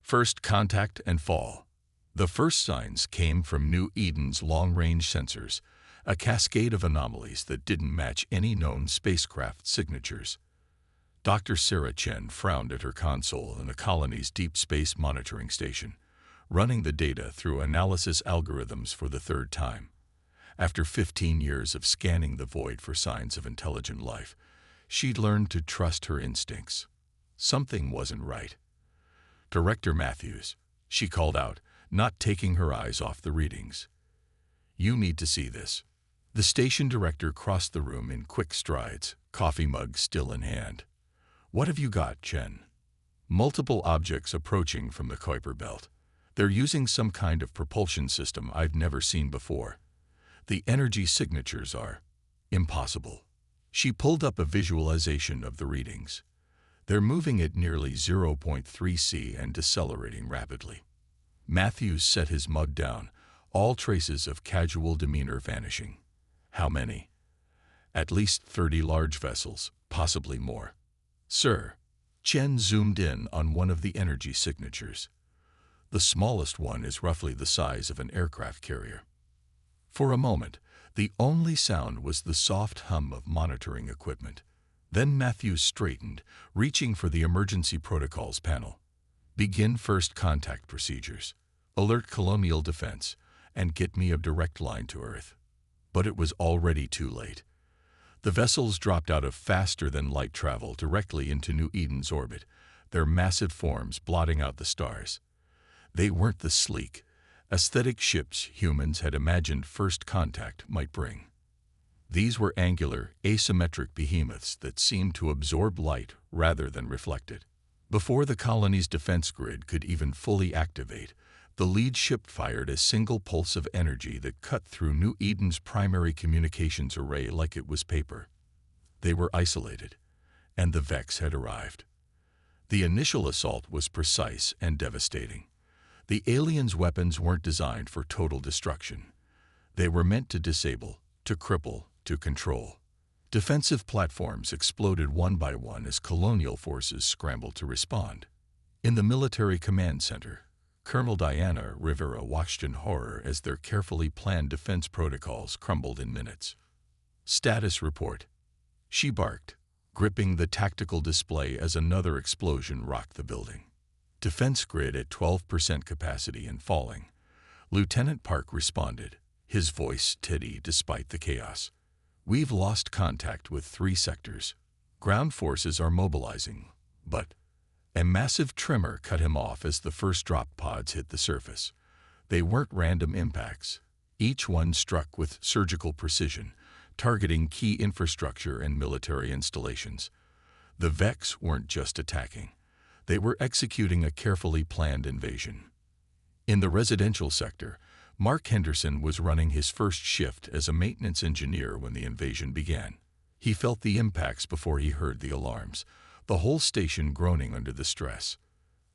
First contact and fall. The first signs came from New Eden's long-range sensors, a cascade of anomalies that didn't match any known spacecraft signatures. Dr. Sarah Chen frowned at her console in the colony's deep space monitoring station, running the data through analysis algorithms for the third time. After 15 years of scanning the void for signs of intelligent life, she'd learned to trust her instincts. Something wasn't right. "Director Matthews," she called out, not taking her eyes off the readings. "You need to see this." The station director crossed the room in quick strides, coffee mug still in hand. "What have you got, Chen?" "Multiple objects approaching from the Kuiper belt. They're using some kind of propulsion system I've never seen before. The energy signatures are impossible." She pulled up a visualization of the readings. "They're moving at nearly 0.3 C and decelerating rapidly." Matthews set his mug down, all traces of casual demeanor vanishing. "How many?" "At least 30 large vessels, possibly more." "Sir." Chen zoomed in on one of the energy signatures. "The smallest one is roughly the size of an aircraft carrier." For a moment, the only sound was the soft hum of monitoring equipment. Then Matthews straightened, reaching for the emergency protocols panel. "Begin first contact procedures. Alert Colonial Defense, and get me a direct line to Earth." But it was already too late. The vessels dropped out of faster-than-light travel directly into New Eden's orbit, their massive forms blotting out the stars. They weren't the sleek, aesthetic ships humans had imagined first contact might bring. These were angular, asymmetric behemoths that seemed to absorb light rather than reflect it. Before the colony's defense grid could even fully activate, the lead ship fired a single pulse of energy that cut through New Eden's primary communications array like it was paper. They were isolated, and the Vex had arrived. The initial assault was precise and devastating. The aliens' weapons weren't designed for total destruction. They were meant to disable, to cripple, to control. Defensive platforms exploded one by one as colonial forces scrambled to respond. In the military command center, Colonel Diana Rivera watched in horror as their carefully planned defense protocols crumbled in minutes. "Status report," she barked, gripping the tactical display as another explosion rocked the building. "Defense grid at 12% capacity and falling." Lieutenant Park responded, his voice steady despite the chaos. "We've lost contact with 3 sectors. Ground forces are mobilizing, but..." A massive tremor cut him off as the first drop pods hit the surface. They weren't random impacts. Each one struck with surgical precision, targeting key infrastructure and military installations. The Vex weren't just attacking. They were executing a carefully planned invasion. In the residential sector, Mark Henderson was running his first shift as a maintenance engineer when the invasion began. He felt the impacts before he heard the alarms, the whole station groaning under the stress.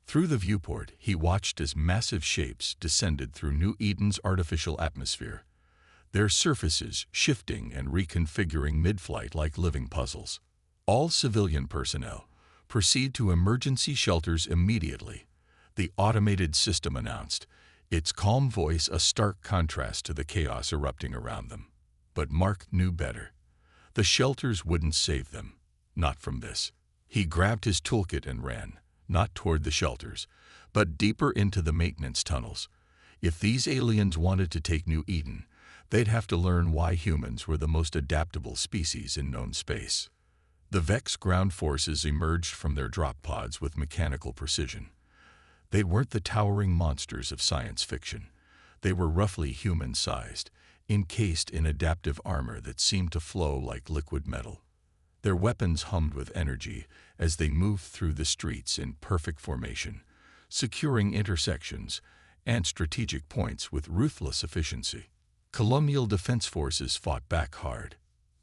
Through the viewport, he watched as massive shapes descended through New Eden's artificial atmosphere, their surfaces shifting and reconfiguring mid-flight like living puzzles. "All civilian personnel, proceed to emergency shelters immediately," the automated system announced, its calm voice a stark contrast to the chaos erupting around them. But Mark knew better. The shelters wouldn't save them, not from this. He grabbed his toolkit and ran, not toward the shelters, but deeper into the maintenance tunnels. If these aliens wanted to take New Eden, they'd have to learn why humans were the most adaptable species in known space. The Vex ground forces emerged from their drop pods with mechanical precision. They weren't the towering monsters of science fiction. They were roughly human-sized, encased in adaptive armor that seemed to flow like liquid metal. Their weapons hummed with energy as they moved through the streets in perfect formation, securing intersections and strategic points with ruthless efficiency. Colonial defense forces fought back hard.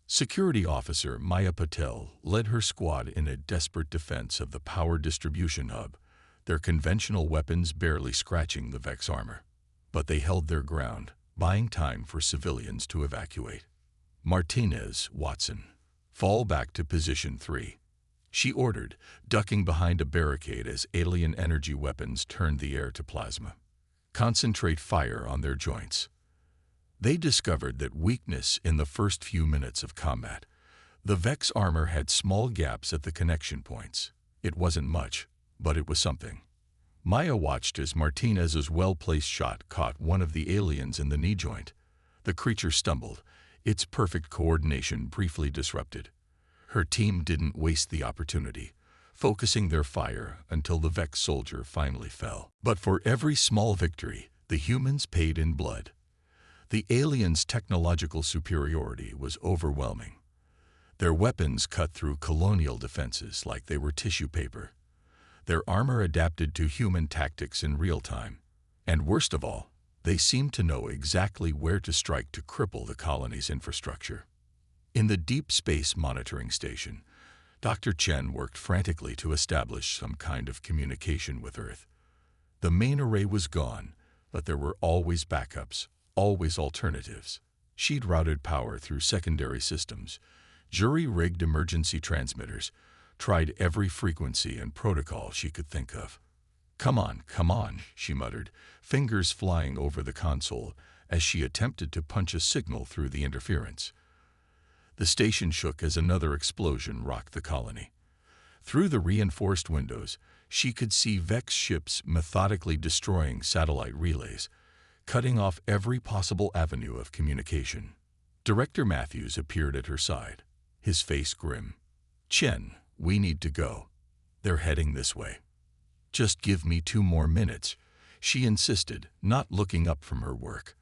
Security officer Maya Patel led her squad in a desperate defense of the power distribution hub, their conventional weapons barely scratching the Vex armor. But they held their ground, buying time for civilians to evacuate. "Martinez, Watson, fall back to position 3. she ordered, ducking behind a barricade as alien energy weapons turned the air to plasma. Concentrate fire on their joints. They discovered that weakness in the first few minutes of combat. The Vex armor had small gaps at the connection points. It wasn't much, but it was something. Maya watched as Martinez's well-placed shot caught one of the aliens in the knee joint. The creature stumbled, its perfect coordination briefly disrupted. Her team didn't waste the opportunity, focusing their fire until the Vex soldier finally fell. But for every small victory, the humans paid in blood. The aliens' technological superiority was overwhelming. Their weapons cut through colonial defenses like they were tissue paper. Their armor adapted to human tactics in real time. And worst of all, they seemed to know exactly where to strike to cripple the colony's infrastructure. In the Deep Space Monitoring Station, Dr. Chen worked frantically to establish some kind of communication with Earth. The main array was gone, but there were always backups, always alternatives. She'd routed power through secondary systems, jury-rigged emergency transmitters, tried every frequency and protocol she could think of. Come on, she muttered, fingers flying over the console as she attempted to punch a signal through the interference. The station shook as another explosion rocked the colony. Through the reinforced windows, she could see Vex ships methodically destroying satellite relays, cutting off every possible avenue of communication. Director Matthews appeared at her side, his face grim. "Chen, we need to go. They're heading this way." "Just give me 2 more minutes," she insisted, not looking up from her work.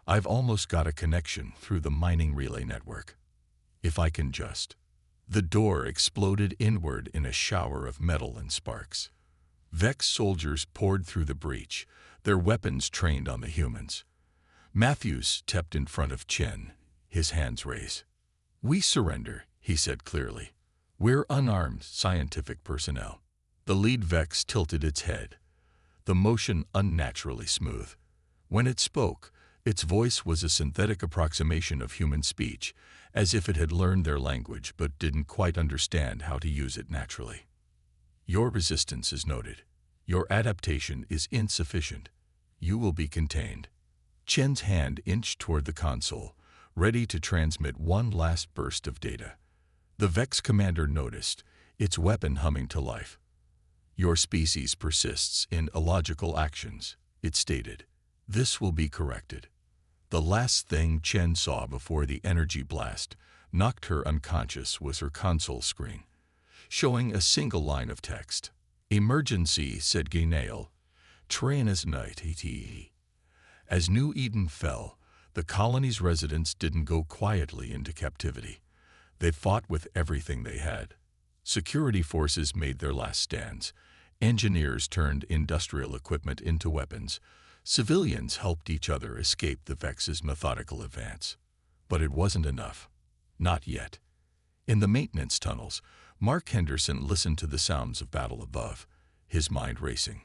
"I've almost got a connection through the mining relay network. If I can just..." The door exploded inward in a shower of metal and sparks. Vex soldiers poured through the breach, their weapons trained on the humans. Matthews stepped in front of Chen, his hands raised. "We surrender," he said clearly. "We're unarmed scientific personnel." The lead Vex tilted its head, the motion unnaturally smooth. When it spoke, its voice was a synthetic approximation of human speech, as if it had learned their language but didn't quite understand how to use it naturally. "Your resistance is noted. Your adaptation is insufficient. You will be contained." Chen's hand inched toward the console, ready to transmit one last burst of data. The Vex commander noticed, its weapon humming to life. "Your species persists in illogical actions," it stated. "This will be corrected." The last thing Chen saw before the energy blast knocked her unconscious was her console screen, showing a single line of text. "Emergency," said Gainale. "Train as night, et." As New Eden fell, the colony's residents didn't go quietly into captivity. They fought with everything they had. Security forces made their last stands. Engineers turned industrial equipment into weapons. Civilians helped each other escape the Vex's methodical advance. But it wasn't enough. Not yet. In the maintenance tunnels, Mark Henderson listened to the sounds of battle above, his mind racing.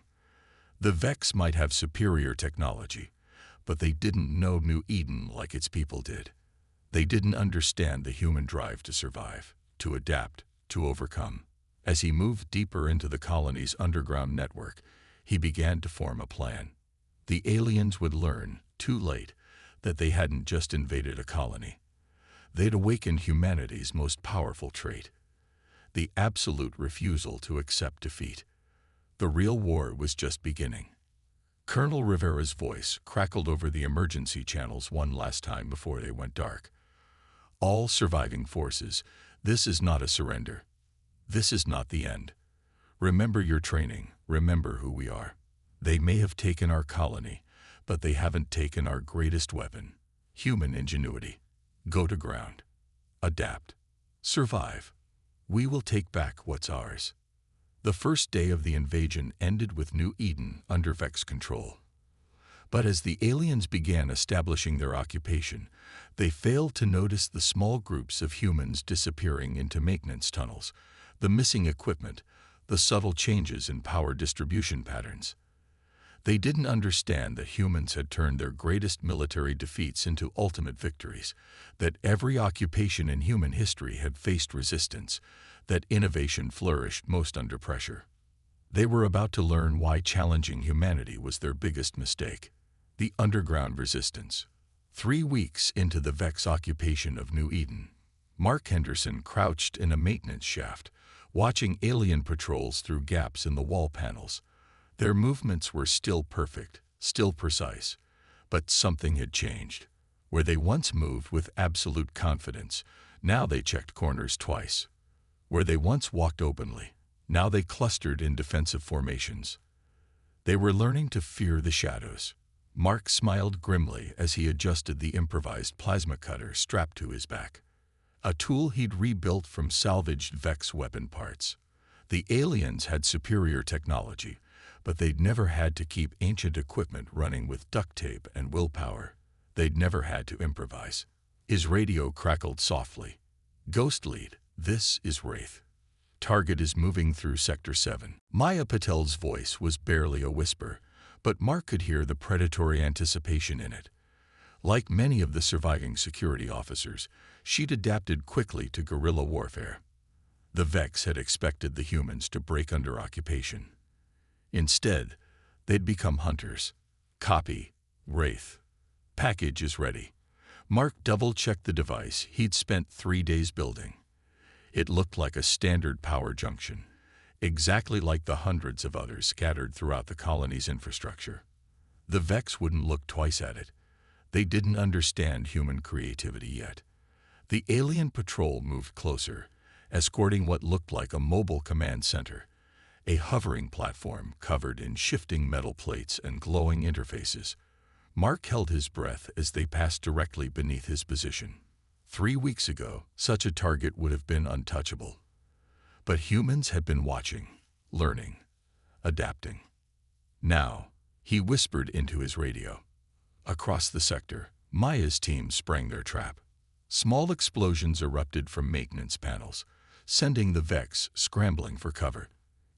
The Vex might have superior technology, but they didn't know New Eden like its people did. They didn't understand the human drive to survive, to adapt, to overcome. As he moved deeper into the colony's underground network, he began to form a plan. The aliens would learn, too late, that they hadn't just invaded a colony. They'd awakened humanity's most powerful trait, the absolute refusal to accept defeat. The real war was just beginning. Colonel Rivera's voice crackled over the emergency channels one last time before they went dark. "All surviving forces, this is not a surrender. This is not the end. Remember your training, remember who we are. They may have taken our colony, but they haven't taken our greatest weapon, human ingenuity. Go to ground. Adapt. Survive. We will take back what's ours." The first day of the invasion ended with New Eden under Vex control. But as the aliens began establishing their occupation, they failed to notice the small groups of humans disappearing into maintenance tunnels, the missing equipment, the subtle changes in power distribution patterns. They didn't understand that humans had turned their greatest military defeats into ultimate victories, that every occupation in human history had faced resistance, that innovation flourished most under pressure. They were about to learn why challenging humanity was their biggest mistake. The underground resistance. 3 weeks into the Vex occupation of New Eden, Mark Henderson crouched in a maintenance shaft, watching alien patrols through gaps in the wall panels. Their movements were still perfect, still precise, but something had changed. Where they once moved with absolute confidence, now they checked corners twice. Where they once walked openly, now they clustered in defensive formations. They were learning to fear the shadows. Mark smiled grimly as he adjusted the improvised plasma cutter strapped to his back, a tool he'd rebuilt from salvaged Vex weapon parts. The aliens had superior technology, but they'd never had to keep ancient equipment running with duct tape and willpower. They'd never had to improvise. His radio crackled softly. "Ghost lead, this is Wraith. Target is moving through Sector 7. Maya Patel's voice was barely a whisper, but Mark could hear the predatory anticipation in it. Like many of the surviving security officers, she'd adapted quickly to guerrilla warfare. The Vex had expected the humans to break under occupation. Instead, they'd become hunters. Copy, Wraith. Package is ready. Mark double-checked the device he'd spent 3 days building. It looked like a standard power junction, exactly like the hundreds of others scattered throughout the colony's infrastructure. The Vex wouldn't look twice at it. They didn't understand human creativity yet. The alien patrol moved closer, escorting what looked like a mobile command center, a hovering platform covered in shifting metal plates and glowing interfaces. Mark held his breath as they passed directly beneath his position. 3 weeks ago, such a target would have been untouchable. But humans had been watching, learning, adapting. Now, he whispered into his radio. Across the sector, Maya's team sprang their trap. Small explosions erupted from maintenance panels, sending the Vex scrambling for cover.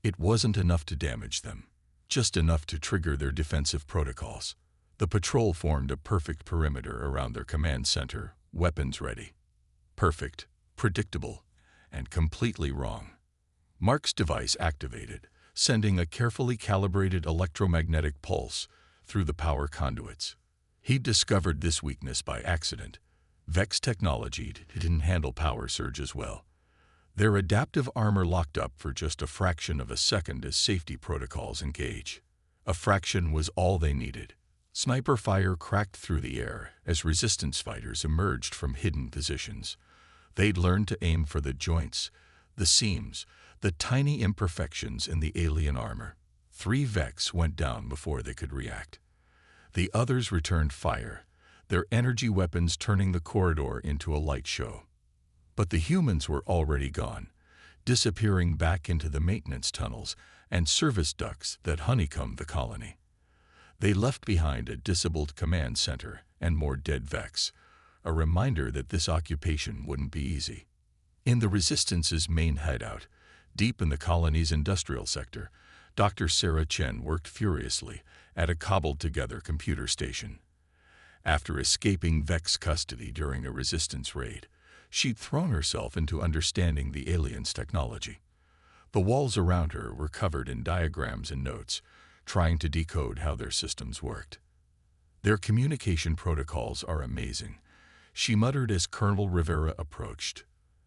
It wasn't enough to damage them, just enough to trigger their defensive protocols. The patrol formed a perfect perimeter around their command center, weapons ready. Perfect, predictable, and completely wrong. Mark's device activated, sending a carefully calibrated electromagnetic pulse through the power conduits. He'd discovered this weakness by accident. Vex technology didn't handle power surges well. Their adaptive armor locked up for just a fraction of a second as safety protocols engage. A fraction was all they needed. Sniper fire cracked through the air as resistance fighters emerged from hidden positions. They'd learned to aim for the joints, the seams, the tiny imperfections in the alien armor. 3 Vex went down before they could react. The others returned fire, their energy weapons turning the corridor into a light show. But the humans were already gone, disappearing back into the maintenance tunnels and service ducts that honeycombed the colony. They left behind a disabled command center and more dead Vex, a reminder that this occupation wouldn't be easy. In the Resistance's main hideout, deep in the colony's industrial sector, Dr. Sarah Chen worked furiously at a cobbled-together computer station. After escaping Vex custody during a Resistance raid, she'd thrown herself into understanding the aliens' technology. The walls around her were covered in diagrams and notes, trying to decode how their systems worked. "Their communication protocols are amazing," she muttered as Colonel Rivera approached.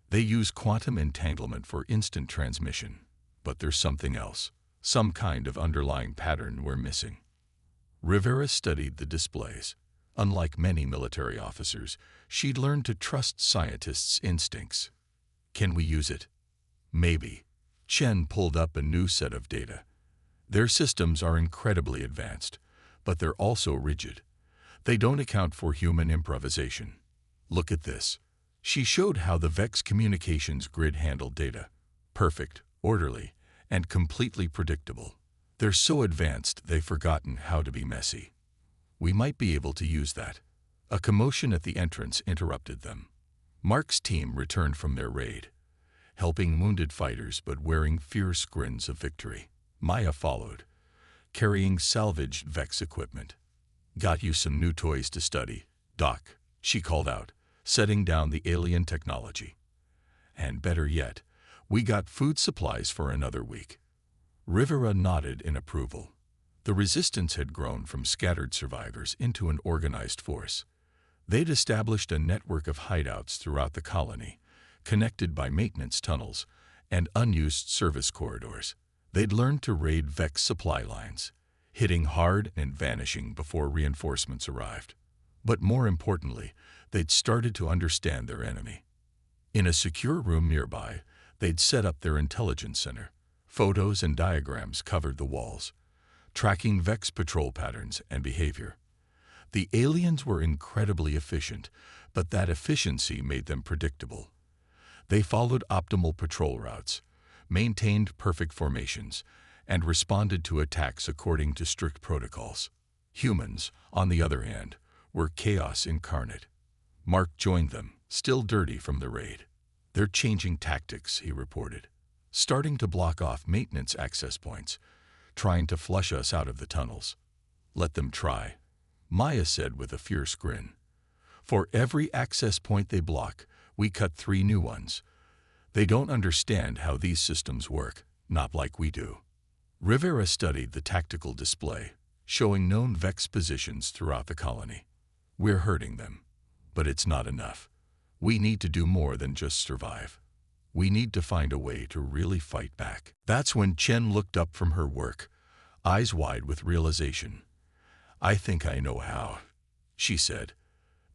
"They use quantum entanglement for instant transmission. But there's something else, some kind of underlying pattern we're missing." Rivera studied the displays. Unlike many military officers, she'd learned to trust scientists' instincts. "Can we use it?" "Maybe." Chen pulled up a new set of data. "Their systems are incredibly advanced, but they're also rigid. They don't account for human improvisation. Look at this." She showed how the Vex communications grid handled data. Perfect, orderly, and completely predictable. They're so advanced they've forgotten how to be messy. "We might be able to use that." A commotion at the entrance interrupted them. Mark's team returned from their raid, helping wounded fighters but wearing fierce grins of victory. Maya followed, carrying salvaged Vex equipment. "Got you some new toys to study, Doc," she called out, setting down the alien technology. "And better yet, we got food supplies for another week." Rivera nodded in approval. The resistance had grown from scattered survivors into an organized force. They'd established a network of hideouts throughout the colony, connected by maintenance tunnels and unused service corridors. They'd learned to raid Vex supply lines, hitting hard and vanishing before reinforcements arrived. But more importantly, they'd started to understand their enemy. In a secure room nearby, they'd set up their intelligence center. Photos and diagrams covered the walls, tracking Vex patrol patterns and behavior. The aliens were incredibly efficient, but that efficiency made them predictable. They followed optimal patrol routes, maintained perfect formations, and responded to attacks according to strict protocols. Humans, on the other hand, were chaos incarnate. Mark joined them, still dirty from the raid. "They're changing tactics," he reported, "starting to block off maintenance access points, trying to flush us out of the tunnels." "Let them try," Maya said with a fierce grin. "For every access point they block, we cut 3 new ones. They don't understand how these systems work, not like we do." Rivera studied the tactical display, showing known Vex positions throughout the colony. "We're hurting them, but it's not enough. We need to do more than just survive. We need to find a way to really fight back." That's when Chen looked up from her work, eyes wide with realization. "I think I know how," she said.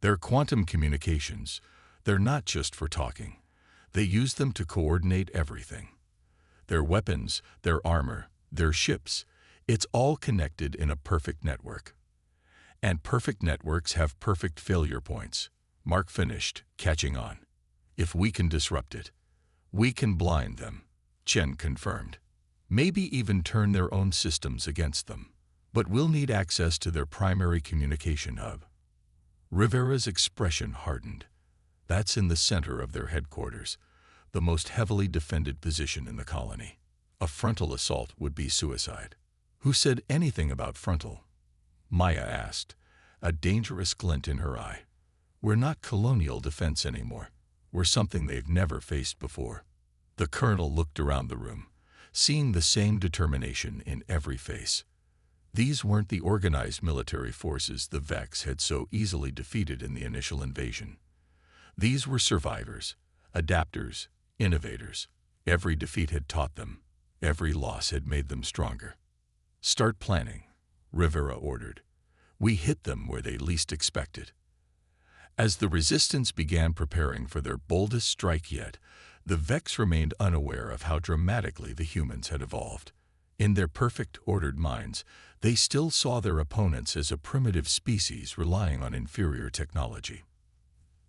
"They're quantum communications. They're not just for talking. They use them to coordinate everything. Their weapons, their armor, their ships, it's all connected in a perfect network. And perfect networks have perfect failure points," Mark finished, catching on. "If we can disrupt it, we can blind them," Chen confirmed. "Maybe even turn their own systems against them. But we'll need access to their primary communication hub." Rivera's expression hardened. That's in the center of their headquarters, the most heavily defended position in the colony. A frontal assault would be suicide. "Who said anything about frontal?" Maya asked, a dangerous glint in her eye. "We're not colonial defense anymore. We're something they've never faced before." The colonel looked around the room, seeing the same determination in every face. These weren't the organized military forces the Vex had so easily defeated in the initial invasion. These were survivors, adapters, innovators. Every defeat had taught them. Every loss had made them stronger. "Start planning," Rivera ordered. "We hit them where they least expect it." As the resistance began preparing for their boldest strike yet, the Vex remained unaware of how dramatically the humans had evolved. In their perfect, ordered minds, they still saw their opponents as a primitive species relying on inferior technology.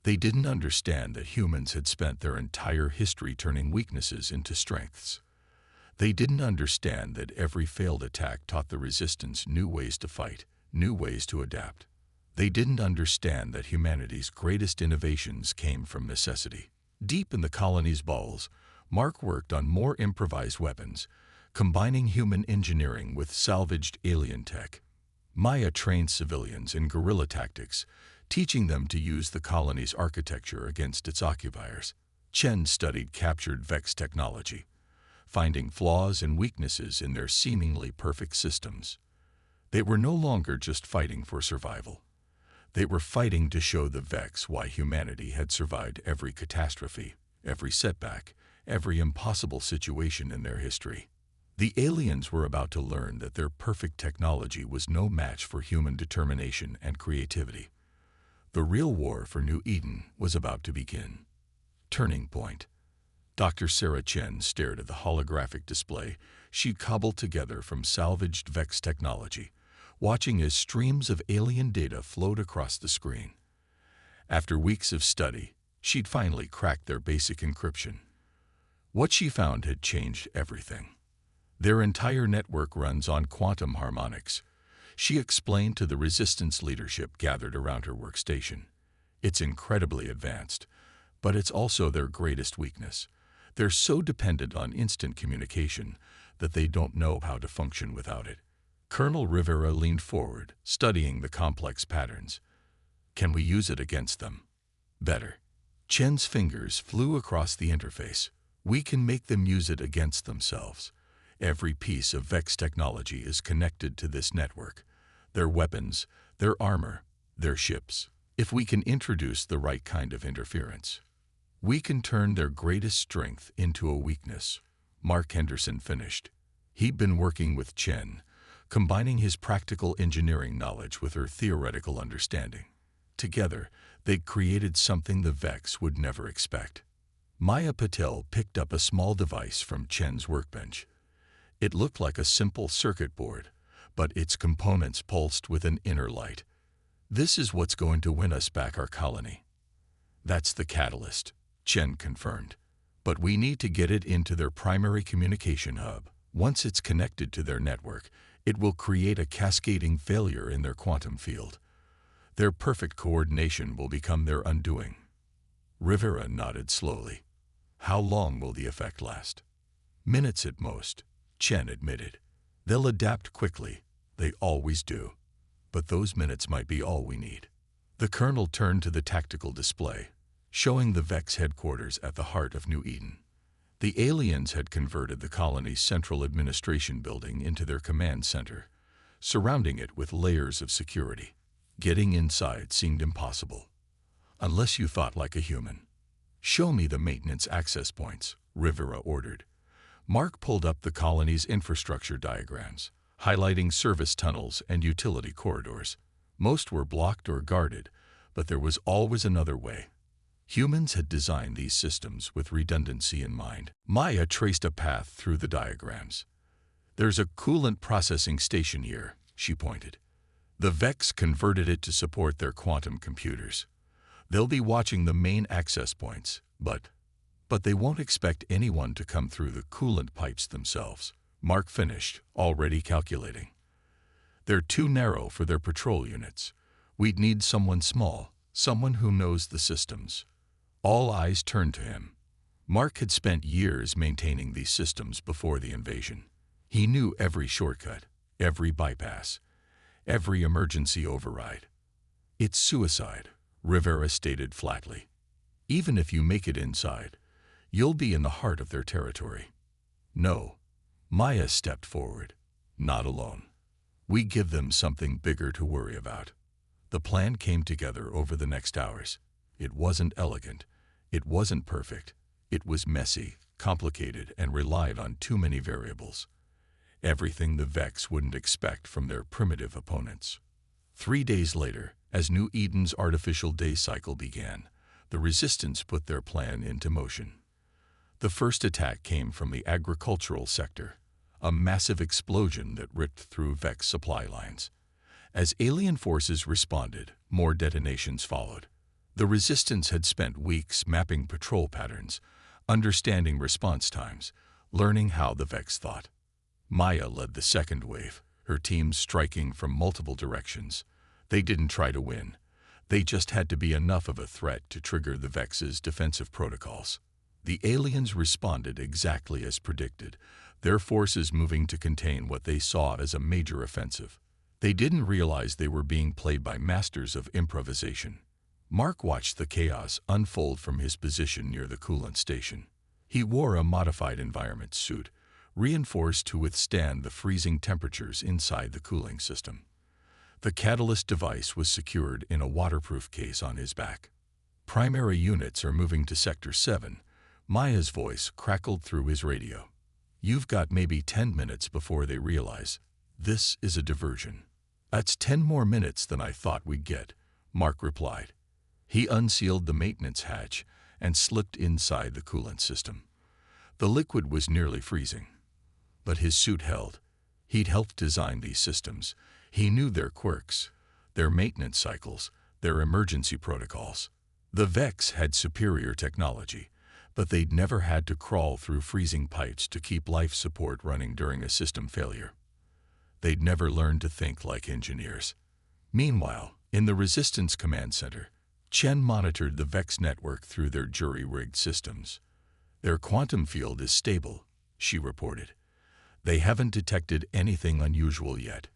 They didn't understand that humans had spent their entire history turning weaknesses into strengths. They didn't understand that every failed attack taught the resistance new ways to fight, new ways to adapt. They didn't understand that humanity's greatest innovations came from necessity. Deep in the colony's bowels, Mark worked on more improvised weapons, combining human engineering with salvaged alien tech. Maya trained civilians in guerrilla tactics, teaching them to use the colony's architecture against its occupiers. Chen studied captured Vex technology, finding flaws and weaknesses in their seemingly perfect systems. They were no longer just fighting for survival. They were fighting to show the Vex why humanity had survived every catastrophe, every setback, every impossible situation in their history. The aliens were about to learn that their perfect technology was no match for human determination and creativity. The real war for New Eden was about to begin. Turning point. Dr. Sarah Chen stared at the holographic display she'd cobbled together from salvaged Vex technology, watching as streams of alien data flowed across the screen. After weeks of study, she'd finally cracked their basic encryption. What she found had changed everything. Their entire network runs on quantum harmonics, she explained to the resistance leadership gathered around her workstation. It's incredibly advanced, but it's also their greatest weakness. They're so dependent on instant communication that they don't know how to function without it. Colonel Rivera leaned forward, studying the complex patterns. Can we use it against them? Better. Chen's fingers flew across the interface. We can make them use it against themselves. Every piece of Vex technology is connected to this network. Their weapons, their armor, their ships. If we can introduce the right kind of interference, we can turn their greatest strength into a weakness. Mark Henderson finished. He'd been working with Chen, combining his practical engineering knowledge with her theoretical understanding. Together, they'd created something the Vex would never expect. Maya Patel picked up a small device from Chen's workbench. It looked like a simple circuit board, but its components pulsed with an inner light. This is what's going to win us back our colony. That's the catalyst, Chen confirmed. But we need to get it into their primary communication hub. Once it's connected to their network, it will create a cascading failure in their quantum field. Their perfect coordination will become their undoing. Rivera nodded slowly. How long will the effect last? Minutes at most, Chen admitted. They'll adapt quickly. They always do. But those minutes might be all we need. The colonel turned to the tactical display, showing the Vex headquarters at the heart of New Eden. The aliens had converted the colony's central administration building into their command center, surrounding it with layers of security. Getting inside seemed impossible, unless you thought like a human. Show me the maintenance access points, Rivera ordered. Mark pulled up the colony's infrastructure diagrams, highlighting service tunnels and utility corridors. Most were blocked or guarded, but there was always another way. Humans had designed these systems with redundancy in mind. Maya traced a path through the diagrams. There's a coolant processing station here, she pointed. The Vex converted it to support their quantum computers. They'll be watching the main access points, but they won't expect anyone to come through the coolant pipes themselves. Mark finished, already calculating. They're too narrow for their patrol units. We'd need someone small, someone who knows the systems. All eyes turned to him. Mark had spent years maintaining these systems before the invasion. He knew every shortcut, every bypass, every emergency override. It's suicide, Rivera stated flatly. Even if you make it inside, you'll be in the heart of their territory. No. Maya stepped forward. Not alone. We give them something bigger to worry about. The plan came together over the next hours. It wasn't elegant. It wasn't perfect. It was messy, complicated, and relied on too many variables. Everything the Vex wouldn't expect from their primitive opponents. 3 days later, as New Eden's artificial day cycle began, the Resistance put their plan into motion. The first attack came from the agricultural sector, a massive explosion that ripped through Vex supply lines. As alien forces responded, more detonations followed. The Resistance had spent weeks mapping patrol patterns, understanding response times, learning how the Vex thought. Maya led the second wave, her teams striking from multiple directions. They didn't try to win. They just had to be enough of a threat to trigger the Vex's defensive protocols. The aliens responded exactly as predicted, their forces moving to contain what they saw as a major offensive. They didn't realize they were being played by masters of improvisation. Mark watched the chaos unfold from his position near the coolant station. He wore a modified environment suit, reinforced to withstand the freezing temperatures inside the cooling system. The catalyst device was secured in a waterproof case on his back. Primary units are moving to Sector 7. Maya's voice crackled through his radio. You've got maybe 10 minutes before they realize this is a diversion. That's 10 more minutes than I thought we'd get, Mark replied. He unsealed the maintenance hatch and slipped inside the coolant system. The liquid was nearly freezing, but his suit held. He'd helped design these systems. He knew their quirks, their maintenance cycles, their emergency protocols. The Vex had superior technology, but they'd never had to crawl through freezing pipes to keep life support running during a system failure. They'd never learned to think like engineers. Meanwhile, in the Resistance Command Center, Chen monitored the Vex network through their jury-rigged systems. Their quantum field is stable, she reported. They haven't detected anything unusual yet.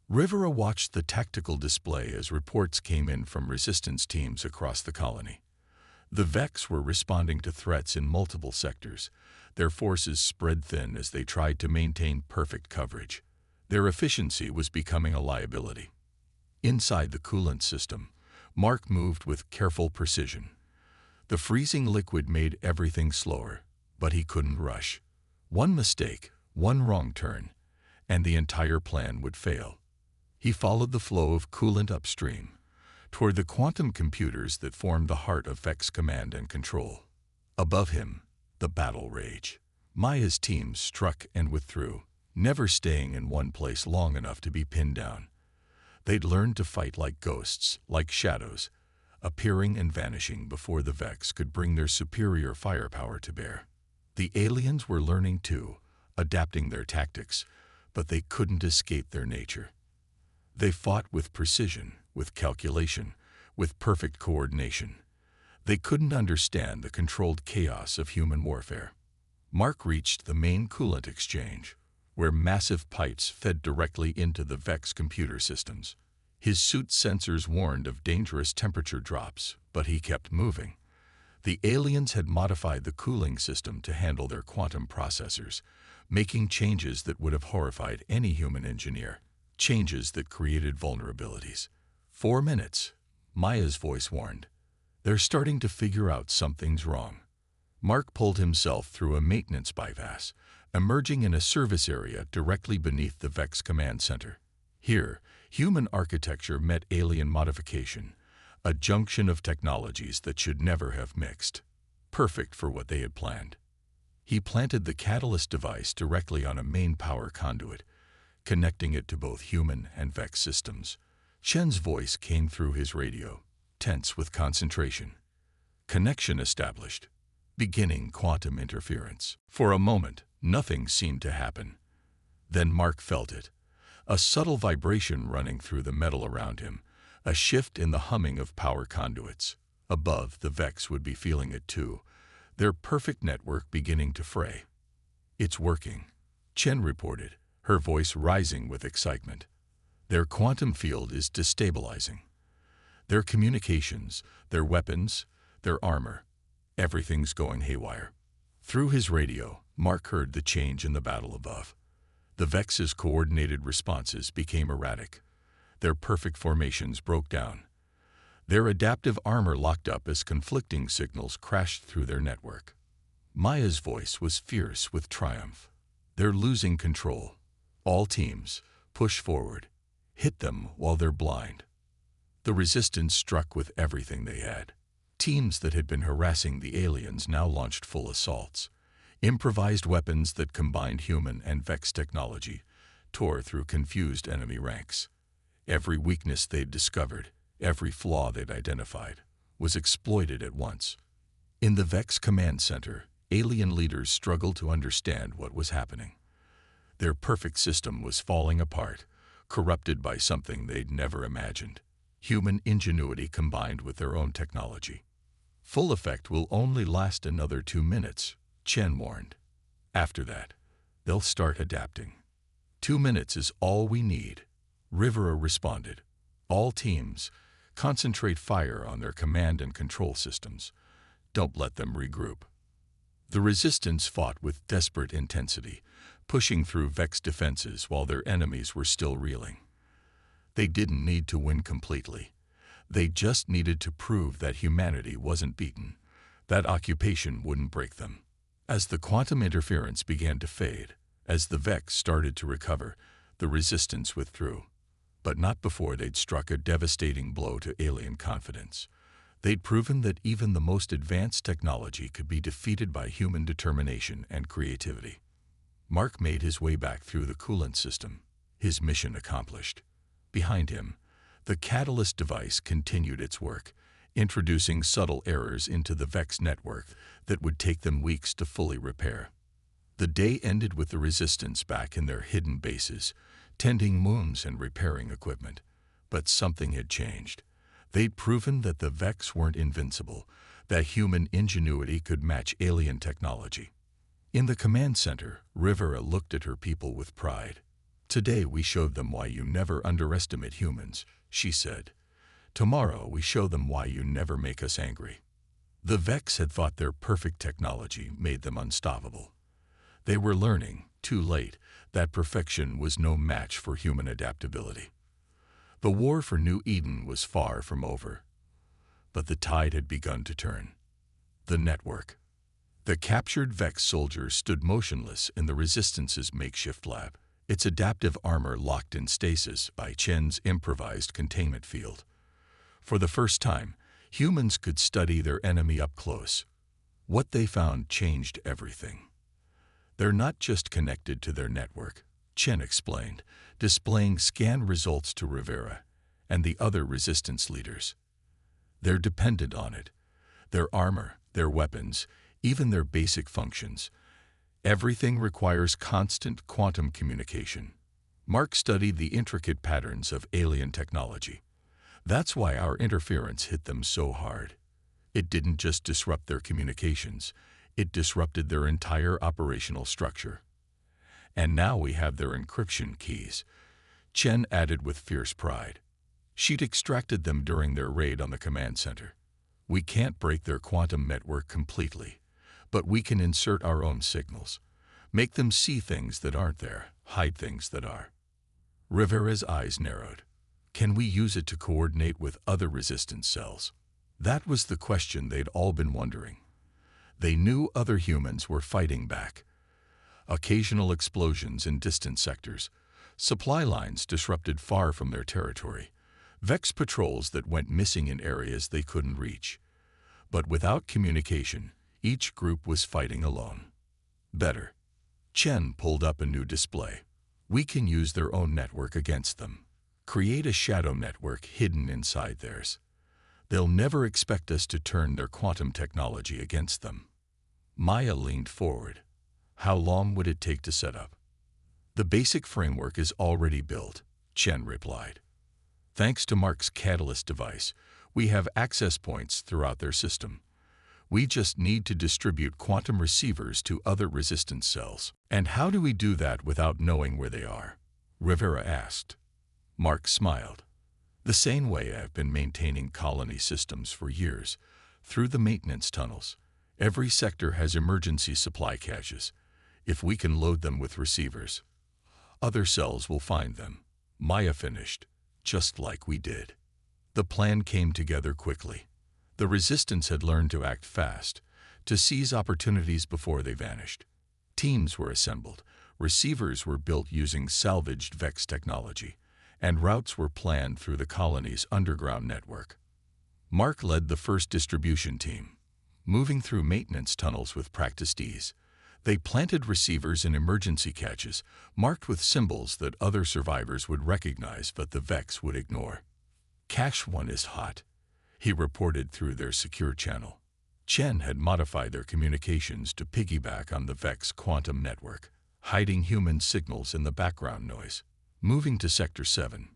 Rivera watched the tactical display as reports came in from resistance teams across the colony. The Vex were responding to threats in multiple sectors, their forces spread thin as they tried to maintain perfect coverage. Their efficiency was becoming a liability. Inside the coolant system, Mark moved with careful precision. The freezing liquid made everything slower, but he couldn't rush. One mistake, one wrong turn, and the entire plan would fail. He followed the flow of coolant upstream, toward the quantum computers that formed the heart of Vex command and control. Above him, the battle rage. Maya's team struck and withdrew, never staying in one place long enough to be pinned down. They'd learned to fight like ghosts, like shadows, appearing and vanishing before the Vex could bring their superior firepower to bear. The aliens were learning too, adapting their tactics, but they couldn't escape their nature. They fought with precision, with calculation, with perfect coordination. They couldn't understand the controlled chaos of human warfare. Mark reached the main coolant exchange, where massive pipes fed directly into the Vex computer systems. His suit's sensors warned of dangerous temperature drops, but he kept moving. The aliens had modified the cooling system to handle their quantum processors, making changes that would have horrified any human engineer, changes that created vulnerabilities. 4 minutes, Maya's voice warned. They're starting to figure out something's wrong. Mark pulled himself through a maintenance bypass, emerging in a service area directly beneath the Vex command center. Here, human architecture met alien modification, a junction of technologies that should never have mixed, perfect for what they had planned. He planted the catalyst device directly on a main power conduit, connecting it to both human and Vex systems. Chen's voice came through his radio, tense with concentration. Connection established. Beginning quantum interference. For a moment, nothing seemed to happen. Then Mark felt it. A subtle vibration running through the metal around him, a shift in the humming of power conduits. Above, the Vex would be feeling it too, their perfect network beginning to fray. It's working, Chen reported, her voice rising with excitement. Their quantum field is destabilizing. Their communications, their weapons, their armor, everything's going haywire. Through his radio, Mark heard the change in the battle above. The Vex's coordinated responses became erratic. Their perfect formations broke down. Their adaptive armor locked up as conflicting signals crashed through their network. Maya's voice was fierce with triumph. They're losing control. All teams, push forward. Hit them while they're blind. The resistance struck with everything they had. Teams that had been harassing the aliens now launched full assaults. Improvised weapons that combined human and Vex technology tore through confused enemy ranks. Every weakness they'd discovered, every flaw they'd identified, was exploited at once. In the Vex command center, alien leaders struggled to understand what was happening. Their perfect system was falling apart, corrupted by something they'd never imagined. Human ingenuity combined with their own technology. Full effect will only last another 2 minutes, Chen warned. After that, they'll start adapting. 2 minutes is all we need, Rivera responded. All teams, concentrate fire on their command and control systems. Don't let them regroup. The resistance fought with desperate intensity, pushing through Vex defenses while their enemies were still reeling. They didn't need to win completely. They just needed to prove that humanity wasn't beaten, that occupation wouldn't break them. As the quantum interference began to fade, as the Vex started to recover, the resistance withdrew. But not before they'd struck a devastating blow to alien confidence. They'd proven that even the most advanced technology could be defeated by human determination and creativity. Mark made his way back through the coolant system, his mission accomplished. Behind him, the catalyst device continued its work, introducing subtle errors into the Vex network that would take them weeks to fully repair. The day ended with the resistance back in their hidden bases, tending moons and repairing equipment. But something had changed. They'd proven that the Vex weren't invincible, that human ingenuity could match alien technology. In the command center, Rivera looked at her people with pride. Today we showed them why you never underestimate humans, she said. Tomorrow we show them why you never make us angry. The Vex had thought their perfect technology made them unstoppable. They were learning, too late, that perfection was no match for human adaptability. The war for New Eden was far from over. But the tide had begun to turn. The network. The captured Vex soldier stood motionless in the Resistance's makeshift lab, its adaptive armor locked in stasis by Chen's improvised containment field. For the first time, humans could study their enemy up close. What they found changed everything. They're not just connected to their network, Chen explained, displaying scan results to Rivera and the other Resistance leaders. They're dependent on it. Their armor, their weapons, even their basic functions. Everything requires constant quantum communication. Mark studied the intricate patterns of alien technology. That's why our interference hit them so hard. It didn't just disrupt their communications, it disrupted their entire operational structure. And now we have their encryption keys, Chen added with fierce pride. She'd extracted them during their raid on the command center. We can't break their quantum network completely, but we can insert our own signals, make them see things that aren't there, hide things that are. Rivera's eyes narrowed. Can we use it to coordinate with other Resistance cells? That was the question they'd all been wondering. They knew other humans were fighting back. Occasional explosions in distant sectors, supply lines disrupted far from their territory, Vex patrols that went missing in areas they couldn't reach. But without communication, each group was fighting alone. Better. Chen pulled up a new display. We can use their own network against them. Create a shadow network hidden inside theirs. They'll never expect us to turn their quantum technology against them. Maya leaned forward. How long would it take to set up? The basic framework is already built, Chen replied. Thanks to Mark's catalyst device, we have access points throughout their system. We just need to distribute quantum receivers to other Resistance cells. And how do we do that without knowing where they are? Rivera asked. Mark smiled. The same way I've been maintaining colony systems for years, through the maintenance tunnels. Every sector has emergency supply caches. If we can load them with receivers, other cells will find them. Maya finished, just like we did. The plan came together quickly. The Resistance had learned to act fast, to seize opportunities before they vanished. Teams were assembled, receivers were built using salvaged Vex technology, and routes were planned through the colony's underground network. Mark led the first distribution team, moving through maintenance tunnels with practiced ease. They planted receivers in emergency caches, marked with symbols that other survivors would recognize but the Vex would ignore. Cache 1 is hot, he reported through their secure channel. Chen had modified their communications to piggyback on the Vex quantum network, hiding human signals in the background noise. Moving to Sector 7.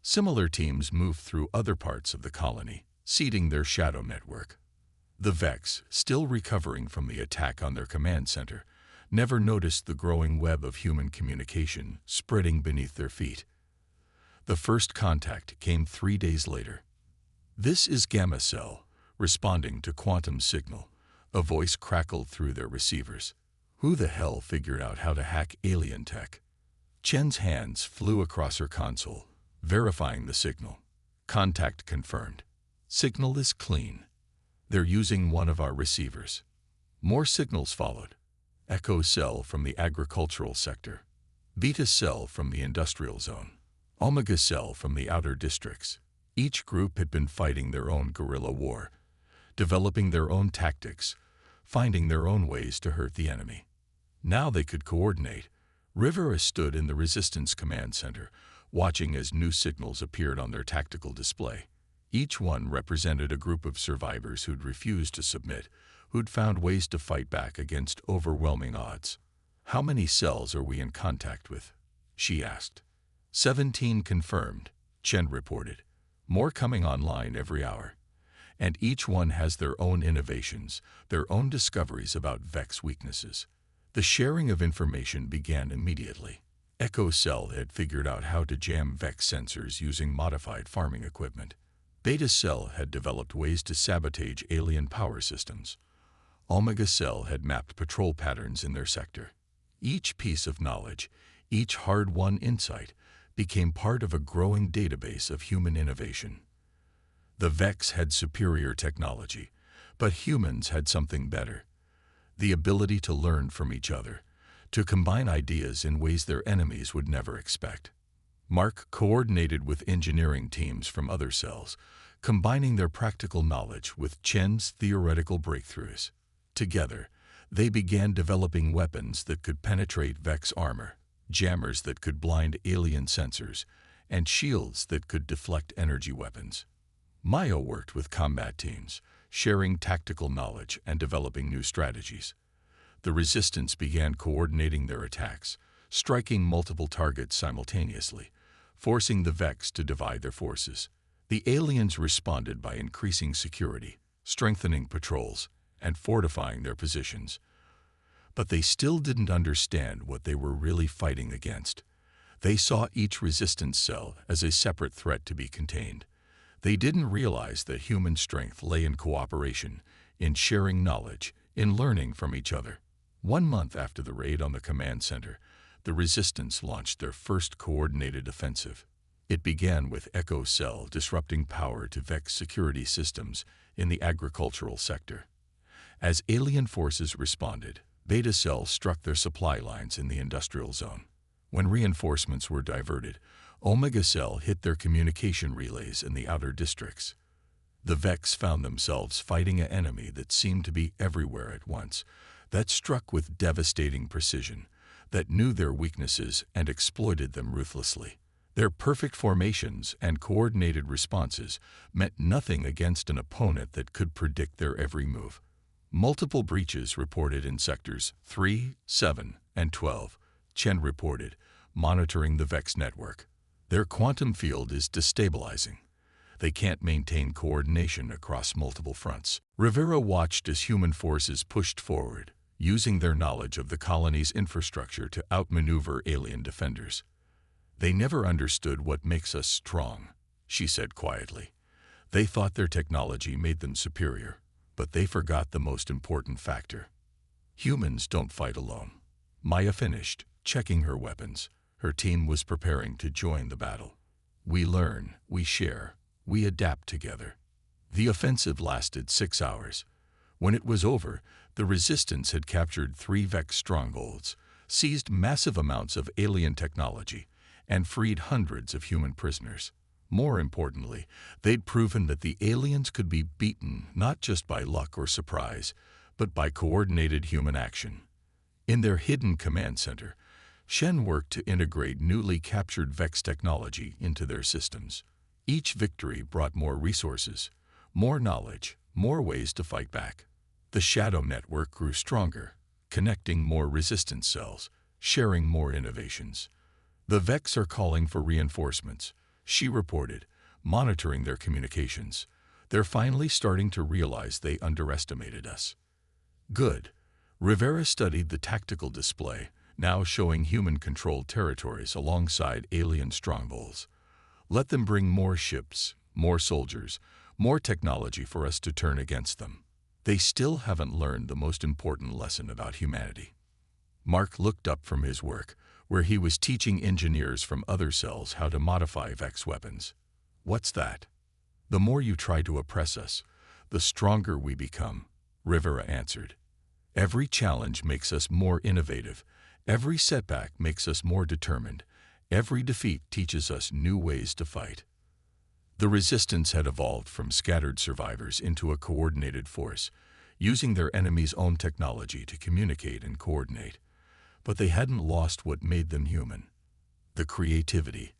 Similar teams moved through other parts of the colony, seeding their shadow network. The Vex, still recovering from the attack on their command center, never noticed the growing web of human communication spreading beneath their feet. The first contact came 3 days later. This is Gamma Cell, responding to quantum signal. A voice crackled through their receivers. Who the hell figured out how to hack alien tech? Chen's hands flew across her console, verifying the signal. Contact confirmed. Signal is clean. They're using one of our receivers. More signals followed. Echo cell from the agricultural sector. Beta cell from the industrial zone. Omega cell from the outer districts. Each group had been fighting their own guerrilla war, developing their own tactics, finding their own ways to hurt the enemy. Now they could coordinate. Rivera stood in the Resistance command center, watching as new signals appeared on their tactical display. Each one represented a group of survivors who'd refused to submit, who'd found ways to fight back against overwhelming odds. How many cells are we in contact with? She asked. 17 confirmed, Chen reported. More coming online every hour. And each one has their own innovations, their own discoveries about Vex weaknesses. The sharing of information began immediately. Echo Cell had figured out how to jam Vex sensors using modified farming equipment. Beta Cell had developed ways to sabotage alien power systems. Omega Cell had mapped patrol patterns in their sector. Each piece of knowledge, each hard-won insight, became part of a growing database of human innovation. The Vex had superior technology, but humans had something better: the ability to learn from each other, to combine ideas in ways their enemies would never expect. Mark coordinated with engineering teams from other cells, combining their practical knowledge with Chen's theoretical breakthroughs. Together, they began developing weapons that could penetrate Vex armor, jammers that could blind alien sensors, and shields that could deflect energy weapons. Maya worked with combat teams, sharing tactical knowledge and developing new strategies. The Resistance began coordinating their attacks, striking multiple targets simultaneously, forcing the Vex to divide their forces. The aliens responded by increasing security, strengthening patrols, and fortifying their positions. But they still didn't understand what they were really fighting against. They saw each Resistance cell as a separate threat to be contained. They didn't realize that human strength lay in cooperation, in sharing knowledge, in learning from each other. 1 month after the raid on the command center, the Resistance launched their first coordinated offensive. It began with Echo Cell disrupting power to Vex security systems in the agricultural sector. As alien forces responded, Beta Cell struck their supply lines in the industrial zone. When reinforcements were diverted, Omega Cell hit their communication relays in the outer districts. The Vex found themselves fighting an enemy that seemed to be everywhere at once, that struck with devastating precision, that knew their weaknesses and exploited them ruthlessly. Their perfect formations and coordinated responses meant nothing against an opponent that could predict their every move. Multiple breaches reported in sectors 3, 7, and 12, Chen reported, monitoring the Vex network. Their quantum field is destabilizing. They can't maintain coordination across multiple fronts. Rivera watched as human forces pushed forward, using their knowledge of the colony's infrastructure to outmaneuver alien defenders. "They never understood what makes us strong," she said quietly. "They thought their technology made them superior, but they forgot the most important factor. Humans don't fight alone." Maya finished, checking her weapons. Her team was preparing to join the battle. "We learn, we share, we adapt together." The offensive lasted 6 hours. When it was over, the Resistance had captured 3 Vex strongholds, seized massive amounts of alien technology, and freed hundreds of human prisoners. More importantly, they'd proven that the aliens could be beaten not just by luck or surprise, but by coordinated human action. In their hidden command center, Shen worked to integrate newly captured Vex technology into their systems. Each victory brought more resources, more knowledge, more ways to fight back. The Shadow Network grew stronger, connecting more Resistance cells, sharing more innovations. "The Vex are calling for reinforcements," she reported, monitoring their communications. "They're finally starting to realize they underestimated us." Good. Rivera studied the tactical display, now showing human-controlled territories alongside alien strongholds. "Let them bring more ships, more soldiers, more technology for us to turn against them. They still haven't learned the most important lesson about humanity." Mark looked up from his work, where he was teaching engineers from other cells how to modify Vex weapons. "What's that?" "The more you try to oppress us, the stronger we become," Rivera answered. "Every challenge makes us more innovative. Every setback makes us more determined. Every defeat teaches us new ways to fight." The Resistance had evolved from scattered survivors into a coordinated force, using their enemy's own technology to communicate and coordinate. But they hadn't lost what made them human: the creativity,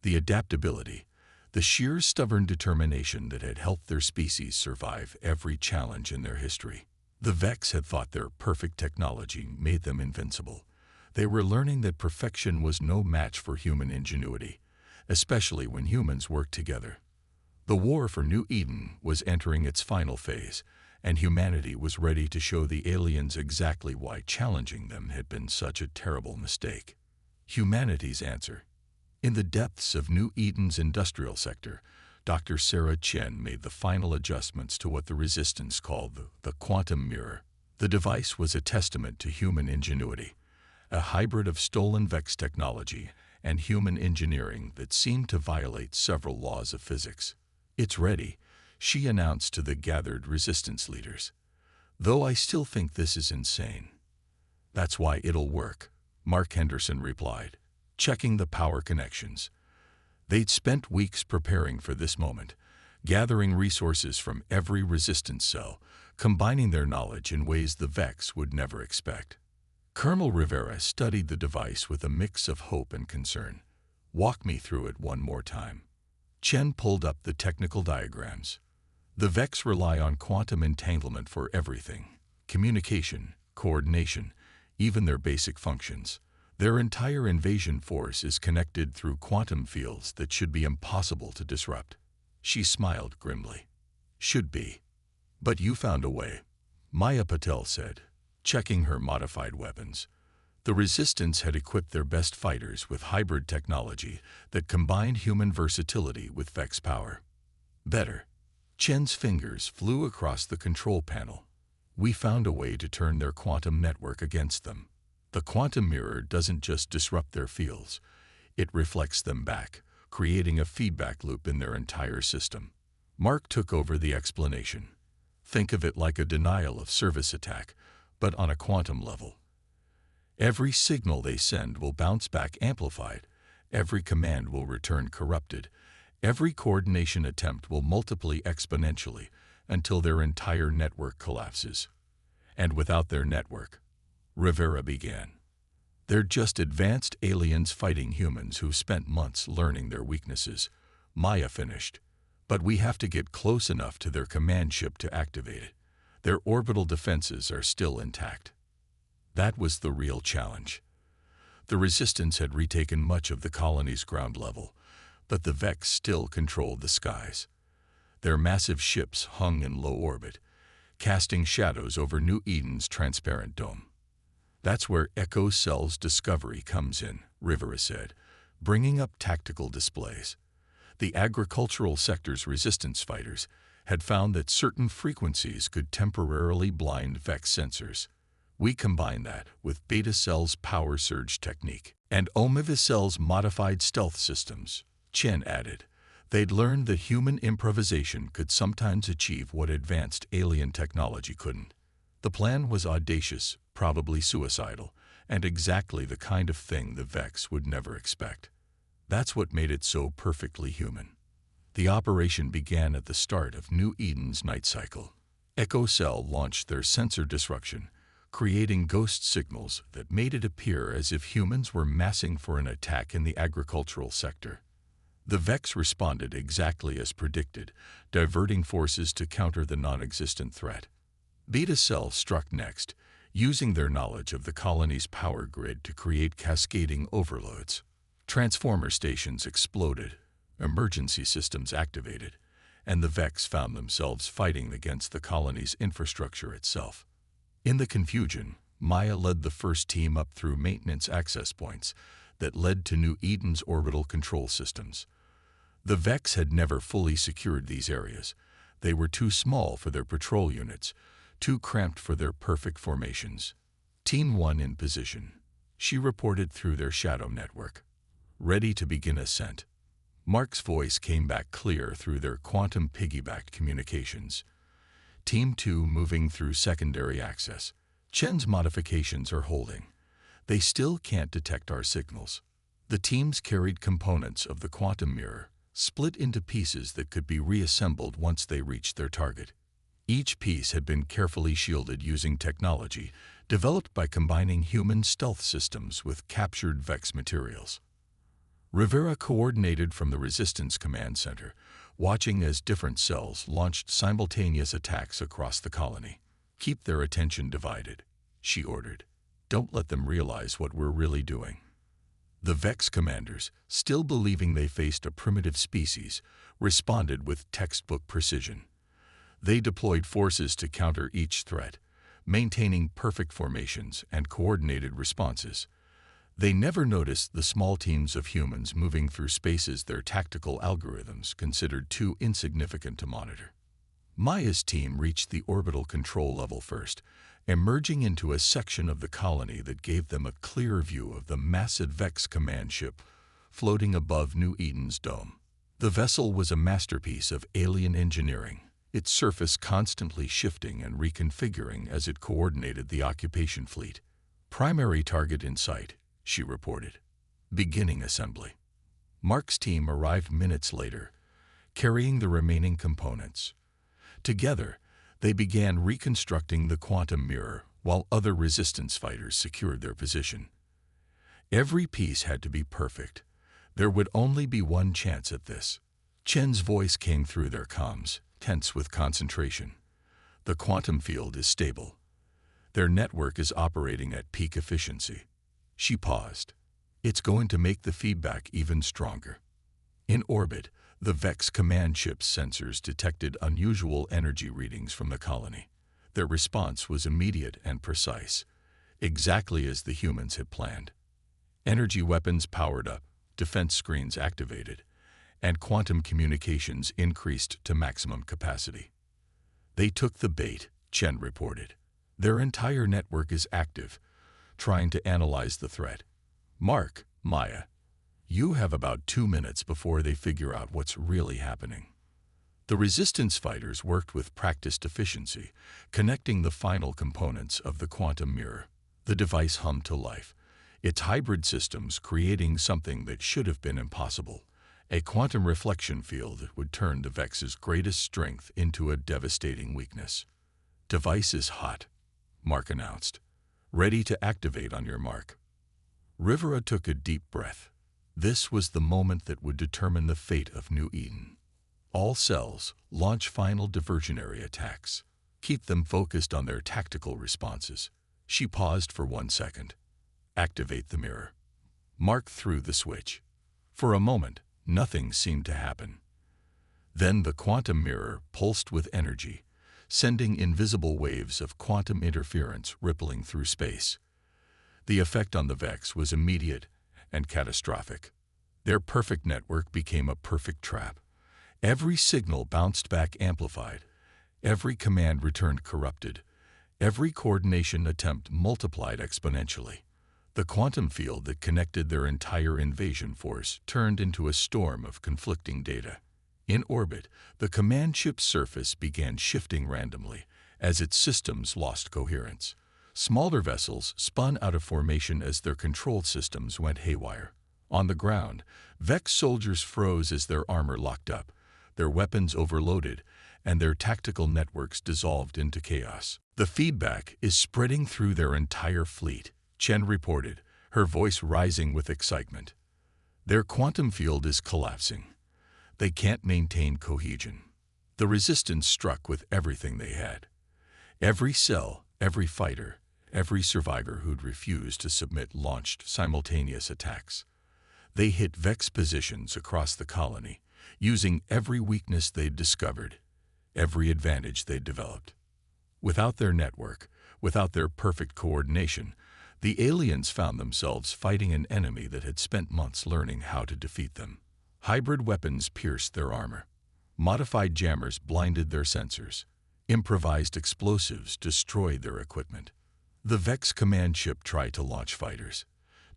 the adaptability, the sheer stubborn determination that had helped their species survive every challenge in their history. The Vex had thought their perfect technology made them invincible. They were learning that perfection was no match for human ingenuity, especially when humans worked together. The war for New Eden was entering its final phase, and humanity was ready to show the aliens exactly why challenging them had been such a terrible mistake. Humanity's answer. In the depths of New Eden's industrial sector, Dr. Sarah Chen made the final adjustments to what the Resistance called the quantum mirror. The device was a testament to human ingenuity, a hybrid of stolen Vex technology and human engineering that seemed to violate several laws of physics. "It's ready," she announced to the gathered Resistance leaders. "Though I still think this is insane." "That's why it'll work," Mark Henderson replied, checking the power connections. They'd spent weeks preparing for this moment, gathering resources from every Resistance cell, combining their knowledge in ways the Vex would never expect. Colonel Rivera studied the device with a mix of hope and concern. "Walk me through it one more time." Chen pulled up the technical diagrams. The Vex rely on quantum entanglement for everything: communication, coordination, even their basic functions. Their entire invasion force is connected through quantum fields that should be impossible to disrupt. She smiled grimly. "Should be. But you found a way," Maya Patel said, checking her modified weapons. The Resistance had equipped their best fighters with hybrid technology that combined human versatility with Vex power. "Better." Chen's fingers flew across the control panel. "We found a way to turn their quantum network against them. The quantum mirror doesn't just disrupt their fields, it reflects them back, creating a feedback loop in their entire system." Mark took over the explanation. "Think of it like a denial of service attack, but on a quantum level. Every signal they send will bounce back amplified, every command will return corrupted, every coordination attempt will multiply exponentially until their entire network collapses. And without their network," Rivera began, "they're just advanced aliens fighting humans who've spent months learning their weaknesses," Maya finished. "But we have to get close enough to their command ship to activate it. Their orbital defenses are still intact." That was the real challenge. The Resistance had retaken much of the colony's ground level, but the Vex still controlled the skies. Their massive ships hung in low orbit, casting shadows over New Eden's transparent dome. "That's where Echo Cell's discovery comes in," Rivera said, bringing up tactical displays. The agricultural sector's Resistance fighters had found that certain frequencies could temporarily blind Vex sensors. "We combine that with Beta Cell's power surge technique and Omega Cell's modified stealth systems," Chen added. They'd learned that human improvisation could sometimes achieve what advanced alien technology couldn't. The plan was audacious, probably suicidal, and exactly the kind of thing the Vex would never expect. That's what made it so perfectly human. The operation began at the start of New Eden's night cycle. Echo Cell launched their sensor disruption, creating ghost signals that made it appear as if humans were massing for an attack in the agricultural sector. The Vex responded exactly as predicted, diverting forces to counter the non-existent threat. Beta Cell struck next, using their knowledge of the colony's power grid to create cascading overloads. Transformer stations exploded, emergency systems activated, and the Vex found themselves fighting against the colony's infrastructure itself. In the confusion, Maya led the first team up through maintenance access points that led to New Eden's orbital control systems. The Vex had never fully secured these areas. They were too small for their patrol units, too cramped for their perfect formations. "Team 1 in position," she reported through their shadow network. "Ready to begin ascent." Mark's voice came back clear through their quantum piggybacked communications. "Team 2 moving through secondary access. Chen's modifications are holding. They still can't detect our signals." The teams carried components of the quantum mirror, split into pieces that could be reassembled once they reached their target. Each piece had been carefully shielded using technology developed by combining human stealth systems with captured Vex materials. Rivera coordinated from the Resistance Command Center, watching as different cells launched simultaneous attacks across the colony. "Keep their attention divided," she ordered. "Don't let them realize what we're really doing." The Vex commanders, still believing they faced a primitive species, responded with textbook precision. They deployed forces to counter each threat, maintaining perfect formations and coordinated responses. They never noticed the small teams of humans moving through spaces their tactical algorithms considered too insignificant to monitor. Maya's team reached the orbital control level first, emerging into a section of the colony that gave them a clear view of the massive Vex command ship floating above New Eden's dome. The vessel was a masterpiece of alien engineering, its surface constantly shifting and reconfiguring as it coordinated the occupation fleet. "Primary target in sight," she reported. "Beginning assembly." Mark's team arrived minutes later, carrying the remaining components. Together, they began reconstructing the quantum mirror while other resistance fighters secured their position. Every piece had to be perfect. There would only be one chance at this. Chen's voice came through their comms, tense with concentration. "The quantum field is stable. Their network is operating at peak efficiency." She paused. "It's going to make the feedback even stronger." In orbit, the Vex command ship's sensors detected unusual energy readings from the colony. Their response was immediate and precise, exactly as the humans had planned. Energy weapons powered up, defense screens activated, and quantum communications increased to maximum capacity. "They took the bait," Chen reported. "Their entire network is active, trying to analyze the threat. Mark, Maya, you have about 2 minutes before they figure out what's really happening." The resistance fighters worked with practiced efficiency, connecting the final components of the quantum mirror. The device hummed to life, its hybrid systems creating something that should have been impossible, a quantum reflection field that would turn the Vex's greatest strength into a devastating weakness. "Device is hot," Mark announced. "Ready to activate on your mark." Rivera took a deep breath. This was the moment that would determine the fate of New Eden. "All cells, launch final diversionary attacks. Keep them focused on their tactical responses." She paused for 1 second. "Activate the mirror." Mark threw the switch. For a moment, nothing seemed to happen. Then the quantum mirror pulsed with energy, sending invisible waves of quantum interference rippling through space. The effect on the Vex was immediate and catastrophic. Their perfect network became a perfect trap. Every signal bounced back amplified. Every command returned corrupted. Every coordination attempt multiplied exponentially. The quantum field that connected their entire invasion force turned into a storm of conflicting data. In orbit, the command ship's surface began shifting randomly as its systems lost coherence. Smaller vessels spun out of formation as their control systems went haywire. On the ground, Vex soldiers froze as their armor locked up, their weapons overloaded, and their tactical networks dissolved into chaos. "The feedback is spreading through their entire fleet," Chen reported, her voice rising with excitement. "Their quantum field is collapsing. They can't maintain cohesion." The resistance struck with everything they had. Every cell, every fighter, every survivor who'd refused to submit launched simultaneous attacks. They hit Vex positions across the colony, using every weakness they'd discovered, every advantage they'd developed. Without their network, without their perfect coordination, the aliens found themselves fighting an enemy that had spent months learning how to defeat them. Hybrid weapons pierced their armor. Modified jammers blinded their sensors. Improvised explosives destroyed their equipment. The Vex command ship tried to launch fighters,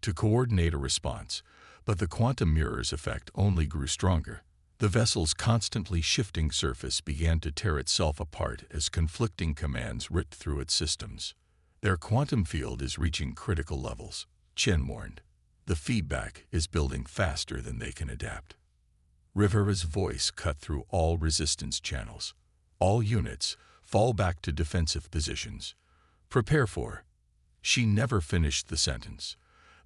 to coordinate a response, but the quantum mirror's effect only grew stronger. The vessel's constantly shifting surface began to tear itself apart as conflicting commands ripped through its systems. "Their quantum field is reaching critical levels," Chen warned. "The feedback is building faster than they can adapt." Rivera's voice cut through all resistance channels. "All units, fall back to defensive positions. Prepare for..." She never finished the sentence.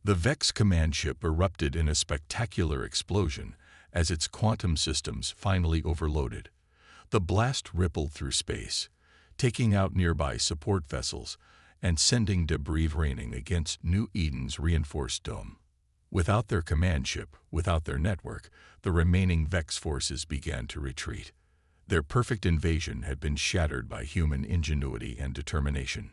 The Vex command ship erupted in a spectacular explosion as its quantum systems finally overloaded. The blast rippled through space, taking out nearby support vessels and sending debris raining against New Eden's reinforced dome. Without their command ship, without their network, the remaining Vex forces began to retreat. Their perfect invasion had been shattered by human ingenuity and determination.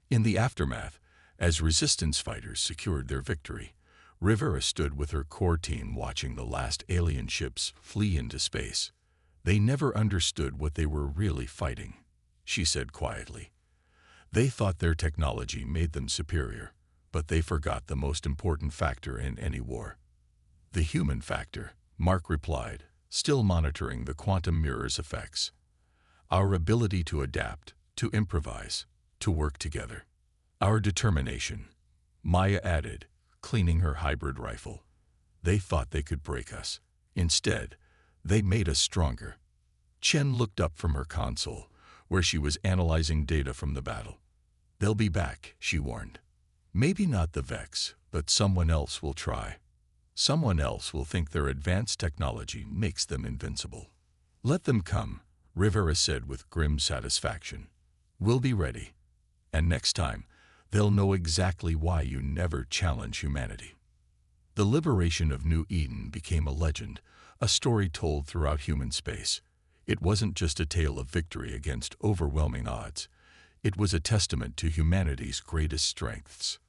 In the aftermath, as resistance fighters secured their victory, Rivera stood with her core team watching the last alien ships flee into space. They never understood what they were really fighting, she said quietly. They thought their technology made them superior, but they forgot the most important factor in any war. The human factor, Mark replied, still monitoring the quantum mirror's effects. Our ability to adapt, to improvise, to work together. Our determination, Maya added, cleaning her hybrid rifle. They thought they could break us. Instead, they made us stronger. Chen looked up from her console, where she was analyzing data from the battle. They'll be back, she warned. Maybe not the Vex, but someone else will try. Someone else will think their advanced technology makes them invincible. Let them come, Rivera said with grim satisfaction. We'll be ready. And next time, they'll know exactly why you never challenge humanity. The liberation of New Eden became a legend, a story told throughout human space. It wasn't just a tale of victory against overwhelming odds. It was a testament to humanity's greatest strengths.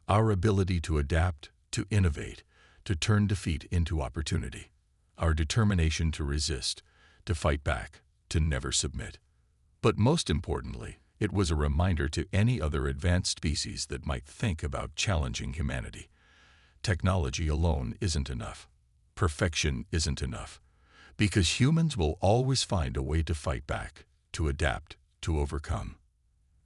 Our ability to adapt, to innovate, to turn defeat into opportunity. Our determination to resist, to fight back, to never submit. But most importantly, it was a reminder to any other advanced species that might think about challenging humanity. Technology alone isn't enough. Perfection isn't enough. Because humans will always find a way to fight back, to adapt, to overcome.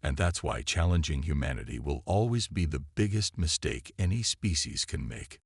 And that's why challenging humanity will always be the biggest mistake any species can make.